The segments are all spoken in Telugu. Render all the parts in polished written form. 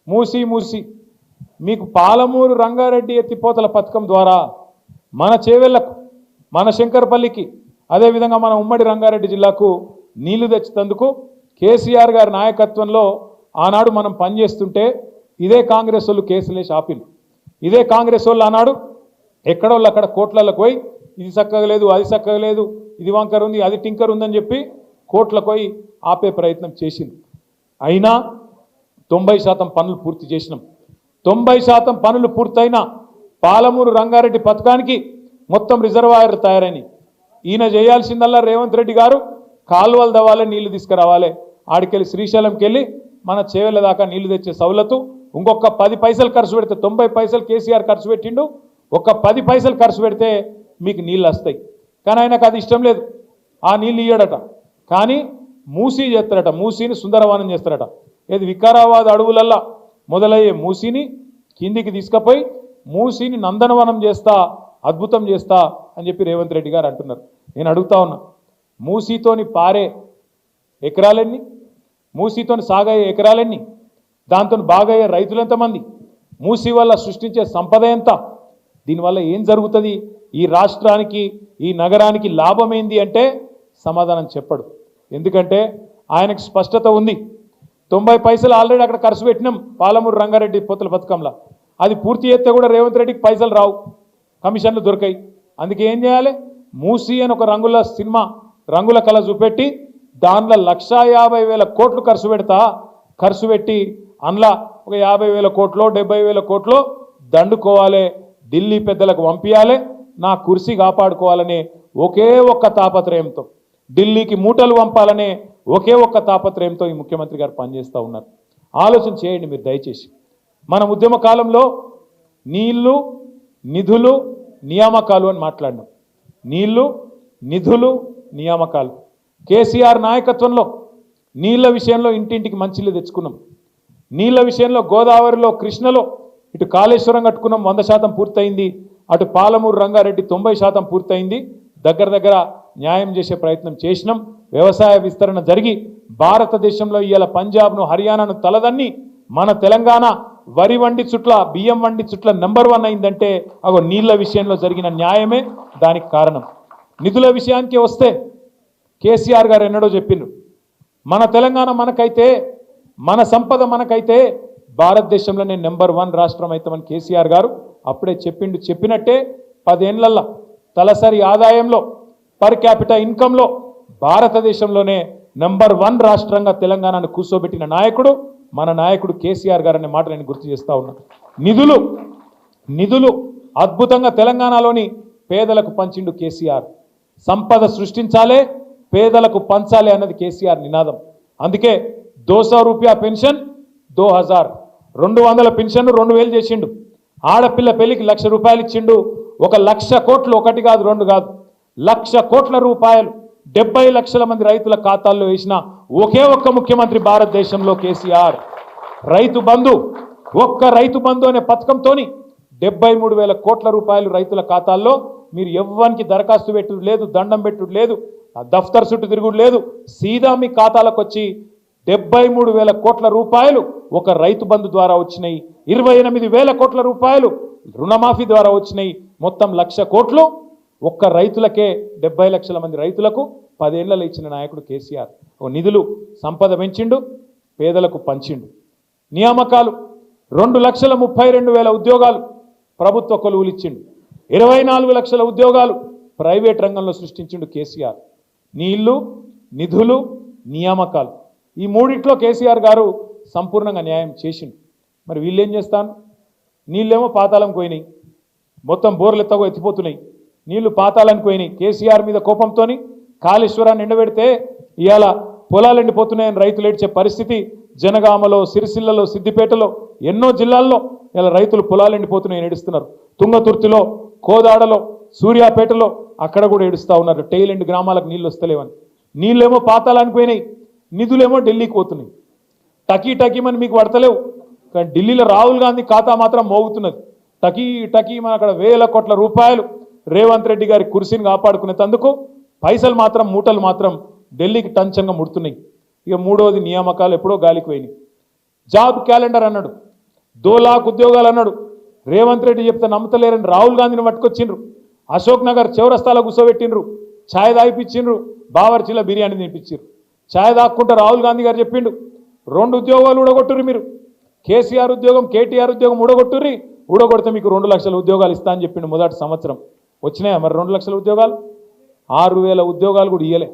మూసి మూసి మీకు పాలమూరు రంగారెడ్డి ఎత్తిపోతల పథకం ద్వారా మన చేవెళ్లకు మన శంకరపల్లికి అదేవిధంగా మన ఉమ్మడి రంగారెడ్డి జిల్లాకు నీళ్లు తెచ్చేందుకు కేసీఆర్ గారి నాయకత్వంలో ఆనాడు మనం పనిచేస్తుంటే ఇదే కాంగ్రెస్ వాళ్ళు కేసులేసి ఆపిల్లు. ఇదే కాంగ్రెస్ వాళ్ళు ఆనాడు ఎక్కడోళ్ళు అక్కడ కోట్లకు పోయి ఇది చక్కగా లేదు అది చక్కగా లేదు ఇది వంకర్ ఉంది అది టింకర్ ఉందని చెప్పి కోట్లకు పోయి ఆపే ప్రయత్నం చేసింది. అయినా 90% పనులు పూర్తి చేసినాం. 90% పనులు పూర్తయినా పాలమూరు రంగారెడ్డి పథకానికి మొత్తం రిజర్వాయర్లు తయారైనవి. ఈయన చేయాల్సిందల్లా రేవంత్ రెడ్డి గారు కాలువలు దవ్వాలి, నీళ్లు తీసుకురావాలి. ఆడికెళ్ళి శ్రీశైలంకి వెళ్ళి మన చేవెళ్ళ దాకా నీళ్లు తెచ్చే సౌలతు ఇంకొక 10 పైసలు ఖర్చు పెడితే 90 పైసలు కేసీఆర్ ఖర్చు పెట్టిండు. ఒక 10 పైసలు ఖర్చు పెడితే మీకు నీళ్ళు వస్తాయి. కానీ ఆయనకు అది ఇష్టం లేదు. ఆ నీళ్ళు ఇయ్యడట. కానీ మూసీ చేస్తారట. మూసీని సుందరవనం చేస్తారట. ఏది వికారాబాద్ అడవులల్లా మొదలయ్యే మూసీని కిందికి తీసుకుపోయి మూసీని నందనవనం చేస్తా, అద్భుతం చేస్తా అని చెప్పి రేవంత్ రెడ్డి గారు అంటున్నారు. నేను అడుగుతా ఉన్నా, మూసీతోని పారే ఎకరాలెన్ని, మూసీతోని సాగయ్యే ఎకరాలెన్ని, దాంతో బాగయ్యే రైతులు ఎంతమంది, మూసీ వల్ల సృష్టించే సంపద ఎంత, దీనివల్ల ఏం జరుగుతుంది, ఈ రాష్ట్రానికి ఈ నగరానికి లాభం ఏంది అంటే సమాధానం చెప్పడు. ఎందుకంటే ఆయనకు స్పష్టత ఉంది. 90 పైసలు ఆల్రెడీ అక్కడ ఖర్చు పెట్టినాం పాలమూరు రంగారెడ్డి పొత్తుల పథకంలో. అది పూర్తి చేస్తే కూడా రేవంత్ రెడ్డికి పైసలు రావు, కమిషన్లు దొరకాయి. అందుకే ఏం చేయాలి, మూసీ అని ఒక రంగుల సినిమా రంగుల కళ చూపెట్టి దానిలో 1,50,000 కోట్లు ఖర్చు పెట్టి అందులో ఒక 50,000 కోట్లో 70,000 కోట్లో దండుకోవాలి, ఢిల్లీ పెద్దలకు పంపించాలి, నా కుర్సీ కాపాడుకోవాలనే ఒకే ఒక్క తాపత్రయంతో, ఢిల్లీకి మూటలు పంపాలనే ఒకే ఒక్క తాపత్రయంతో ఈ ముఖ్యమంత్రి గారు పనిచేస్తూ ఉన్నారు. ఆలోచన చేయండి మీరు దయచేసి. మన ఉద్యమ కాలంలో నీళ్లు నిధులు నియామకాలు అని మాట్లాడినాం. నీళ్లు నిధులు నియామకాలు. కేసీఆర్ నాయకత్వంలో నీళ్ల విషయంలో ఇంటింటికి మంచిళ్ళు తెచ్చుకున్నాం. నీళ్ల విషయంలో గోదావరిలో కృష్ణలో ఇటు కాళేశ్వరం కట్టుకున్నాం, 100% పూర్తయింది. అటు పాలమూరు రంగారెడ్డి 90% పూర్తయింది. దగ్గర న్యాయం చేసే ప్రయత్నం చేసినాం. వ్యవసాయ విస్తరణ జరిగి భారతదేశంలో ఇవాళ పంజాబ్ను హర్యానాను తలదన్ని మన తెలంగాణ వరి వండి చుట్ల బియ్యం వండి చుట్ల నెంబర్ 1 అయిందంటే అగో నీళ్ల విషయంలో జరిగిన న్యాయమే దానికి కారణం. నిధుల విషయానికి వస్తే కేసీఆర్ గారు ఎన్నడో చెప్పిండ్రు, మన తెలంగాణ మనకైతే, మన సంపద మనకైతే భారతదేశంలోనే నెంబర్ 1 రాష్ట్రం అవుతామని కేసీఆర్ గారు అప్పుడే చెప్పిండు. చెప్పినట్టే 10 ఏళ్లలో తలసరి ఆదాయంలో పర్ క్యాపిటల్ ఇన్కంలో భారతదేశంలోనే నెంబర్ 1 రాష్ట్రంగా తెలంగాణను కూర్చోబెట్టిన నాయకుడు మన నాయకుడు కేసీఆర్ గారు అనే మాట నేను గుర్తు చేస్తా ఉన్నా. నిధులు అద్భుతంగా తెలంగాణలోని పేదలకు పంచిండు కేసీఆర్. సంపద సృష్టించాలే, పేదలకు పంచాలి అన్నది కేసీఆర్ నినాదం. అందుకే 200 రూపాయ పెన్షన్ 2000, 200 పెన్షన్ 2000 చేసిండు. ఆడపిల్ల పెళ్లికి 1,00,000 రూపాయలు ఇచ్చిండు. 1,00,000 కోట్లు, ఒకటి కాదు రెండు కాదు, 1,00,000 కోట్ల రూపాయలు 70 లక్షల మంది రైతుల ఖాతాల్లో వేసిన ఒకే ఒక్క ముఖ్యమంత్రి భారతదేశంలో కేసీఆర్. రైతు బంధు, ఒక్క రైతు బంధు అనే పథకంతోని 73,000 కోట్ల రూపాయలు రైతుల ఖాతాల్లో. మీరు ఎవ్వరికి దరఖాస్తు పెట్టుడు లేదు, దండం పెట్టుడు లేదు, దఫ్తర్ చుట్టూ తిరుగుడు లేదు, సీదా మీ ఖాతాలకు వచ్చి 73,000 కోట్ల రూపాయలు ఒక రైతు బంధు ద్వారా వచ్చినాయి. 28,000 కోట్ల రూపాయలు రుణమాఫీ ద్వారా వచ్చినాయి. మొత్తం 1,00,000 కోట్లు ఒక్క రైతులకే, 70 లక్షల మంది రైతులకు 10 ఏళ్లలో ఇచ్చిన నాయకుడు కేసీఆర్. నిధులు సంపద పెంచిండు, పేదలకు పంచిండు. నియామకాలు 2,32,000 ఉద్యోగాలు ప్రభుత్వ కొలువులు ఇచ్చిండు. 24 లక్షల ఉద్యోగాలు ప్రైవేట్ రంగంలో సృష్టించిండు కేసీఆర్. నీళ్లు నిధులు నియామకాలు, ఈ మూడిట్లో కేసీఆర్ గారు సంపూర్ణంగా న్యాయం చేసిండు. మరి వీళ్ళేం చేస్తాను, నీళ్ళేమో పాతాళం పోయినాయి, మొత్తం బోర్లు ఎత్తిపోతున్నాయి, నీళ్లు పాతాళానికి పోయినాయి. కేసీఆర్ మీద కోపంతో కాళేశ్వరాన్ని ఎండబెడితే ఇవాళ పొలాలు ఎండిపోతున్నాయని రైతులు ఏడ్చే పరిస్థితి జనగామలో, సిరిసిల్లలో, సిద్దిపేటలో, ఎన్నో జిల్లాల్లో ఇలా రైతులు పొలాలు ఎండిపోతున్నాయని ఏడుస్తున్నారు. తుంగతుర్తిలో, కోదాడలో, సూర్యాపేటలో అక్కడ కూడా ఏడుస్తూ ఉన్నారు. టెయిల్ ఎండ్ గ్రామాలకు నీళ్ళు వస్తలేవని. నీళ్ళేమో పాతాళానికి పోయినాయి, నిధులేమో ఢిల్లీకి పోతున్నాయి. టకీమని మీకు పడతలేవు, కానీ ఢిల్లీలో రాహుల్ గాంధీ ఖాతా మాత్రం మోగుతున్నది. టకీమని అక్కడ 1,000 కోట్ల రూపాయలు రేవంత్ రెడ్డి గారి కుర్సీని కాపాడుకునేందుకు పైసలు మాత్రం, మూటలు మాత్రం ఢిల్లీకి టంచంగా ముడుతున్నాయి. ఇక మూడోది నియామకాలు ఎప్పుడో గాలికి పోయినాయి. జాబ్ క్యాలెండర్ అన్నాడు. 2 लाख ఉద్యోగాలు అన్నాడు. రేవంత్ రెడ్డి చెప్తే నమ్మతలేరని రాహుల్ గాంధీని పట్టుకొచ్చిండ్రు. అశోక్ నగర్ చౌరస్తాలో కూర్చోబెట్టిండ్రు. ఛాయ్ తాగిపించిండ్రు. బావర్చీల బిర్యానీ తినిపించారు. ఛాయ్ తాక్కుంటే రాహుల్ గాంధీ గారు చెప్పిండు 2 ఉద్యోగాలు ఊడగొట్టుర్రి మీరు. కేసీఆర్ ఉద్యోగం కేటీఆర్ ఉద్యోగం ఊడగొట్టుర్రి. ఊడగొడితే మీకు 2 లక్షల ఉద్యోగాలు ఇస్తా అని చెప్పిండు మొదటి సంవత్సరం. వచ్చినాయా మరి 2 లక్షల ఉద్యోగాలు? 6,000 ఉద్యోగాలు కూడా ఇయ్యలే.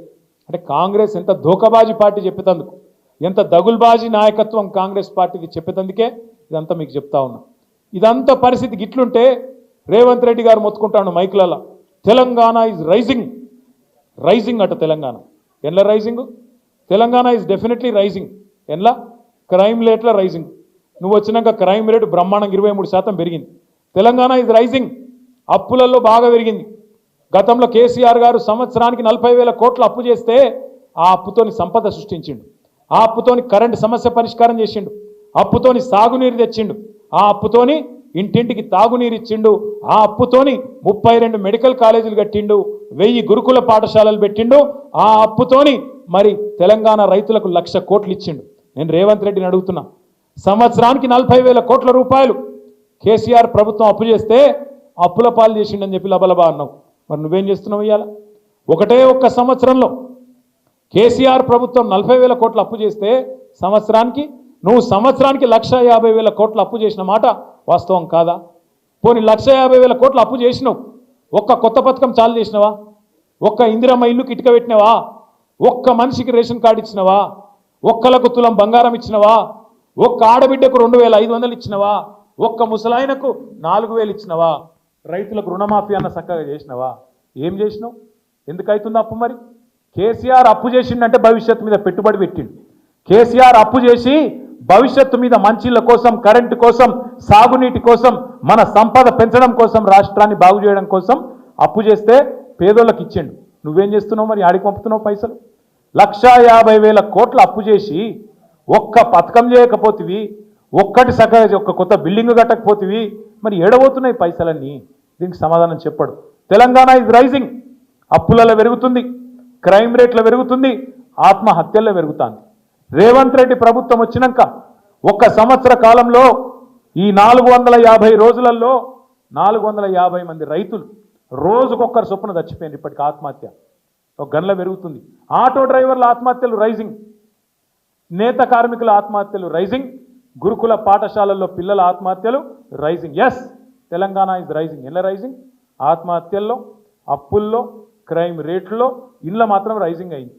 అంటే కాంగ్రెస్ ఎంత ధోకబాజీ పార్టీ చెప్పేతందుకు, ఎంత దగుల్బాజీ నాయకత్వం కాంగ్రెస్ పార్టీకి చెప్పేతందుకే ఇదంతా మీకు చెప్తా ఉన్నా. ఇదంతా పరిస్థితి గిట్లుంటే రేవంత్ రెడ్డి గారు మొత్తుకుంటాడు మైకులలో, తెలంగాణ ఈజ్ రైజింగ్. రైజింగ్ అట తెలంగాణ. ఎన్లా rising? Telangana is definitely rising. ఎన్లా? క్రైమ్ రేట్ల రైజింగ్. నువ్వు వచ్చినాక క్రైమ్ రేటు బ్రహ్మాండంగా 23% పెరిగింది. Telangana is rising. అప్పులలో బాగా పెరిగింది. గతంలో కేసీఆర్ గారు సంవత్సరానికి 40,000 కోట్ల అప్పు చేస్తే ఆ అప్పుతోని సంపద సృష్టించిండు. ఆ అప్పుతోని కరెంటు సమస్య పరిష్కారం చేసిండు. అప్పుతోని సాగునీరు తెచ్చిండు. ఆ అప్పుతోని ఇంటింటికి తాగునీరు ఇచ్చిండు. ఆ అప్పుతోని 32 మెడికల్ కాలేజీలు కట్టిండు. 1000 గురుకుల పాఠశాలలు పెట్టిండు. ఆ అప్పుతోని మరి తెలంగాణ రైతులకు 1,00,000 కోట్లు ఇచ్చిండు. నేను రేవంత్ రెడ్డిని అడుగుతున్నా, సంవత్సరానికి 40,000 కోట్ల రూపాయలు కేసీఆర్ ప్రభుత్వం అప్పు చేస్తే అప్పుల పాలు చేసిండని చెప్పి లబలబా అన్నావు. మరి నువ్వేం చేస్తున్నావు ఇవాళ? ఒకటే ఒక్క సంవత్సరంలో కేసీఆర్ ప్రభుత్వం 40,000 కోట్ల అప్పు చేస్తే సంవత్సరానికి 1,50,000 కోట్ల అప్పు చేసిన మాట వాస్తవం కాదా? పోనీ 1,50,000 కోట్ల అప్పు చేసినావు, ఒక్క కొత్త పథకం చాలు చేసినవా? ఒక్క ఇందిరమ్మ ఇల్లుకి ఇటుక పెట్టినవా? ఒక్క మనిషికి రేషన్ కార్డు ఇచ్చినవా? ఒక్కలకు తులం బంగారం ఇచ్చినవా? ఒక్క ఆడబిడ్డకు 2,500 ఇచ్చినవా? ఒక్క ముసలాయనకు 4,000 ఇచ్చినవా? రైతులకు రుణమాఫీ అన్న చక్కగా చేసినవా? ఏం చేసినావు? ఎందుకైతుంది అప్పు? మరి కేసీఆర్ అప్పు చేసిండంటే భవిష్యత్తు మీద పెట్టుబడి పెట్టిండు. కేసీఆర్ అప్పు చేసి భవిష్యత్తు మీద మంచిళ్ళ కోసం, కరెంటు కోసం, సాగునీటి కోసం, మన సంపద పెంచడం కోసం, రాష్ట్రాన్ని బాగు చేయడం కోసం అప్పు చేస్తే పేదోళ్ళకి ఇచ్చిండు. నువ్వేం చేస్తున్నావు? మరి ఆడికి పంపుతున్నావు పైసలు? 1,50,000 కోట్ల అప్పు చేసి ఒక్క పథకం చేయకపోతివి, ఒక్కటి సగం ఒక్క కొత్త బిల్డింగ్ కట్టకపోతివి. మరి ఏడబోతున్నాయి పైసలన్నీ? దీనికి సమాధానం చెప్పడు. Telangana is rising. అప్పులలో పెరుగుతుంది, క్రైమ్ రేట్లో పెరుగుతుంది, ఆత్మహత్యల్లో పెరుగుతుంది. రేవంత్ రెడ్డి ప్రభుత్వం వచ్చినాక ఒక్క సంవత్సర కాలంలో ఈ 450 రోజులలో 450 మంది రైతులు రోజుకొక్కరు చొప్పున చచ్చిపోయింది. ఇప్పటికి ఆత్మహత్య ఒక గన్ల పెరుగుతుంది. ఆటో డ్రైవర్ల ఆత్మహత్యలు రైజింగ్, నేత కార్మికుల ఆత్మహత్యలు రైజింగ్, గురుకుల పాఠశాలల్లో పిల్లల ఆత్మహత్యలు rising. Yes, Telangana is rising. ఎలా రైజింగ్? ఆత్మహత్యల్లో, అప్పుల్లో, క్రైమ్ రేట్లో, ఇళ్ళ మాత్రం రైజింగ్ అయింది.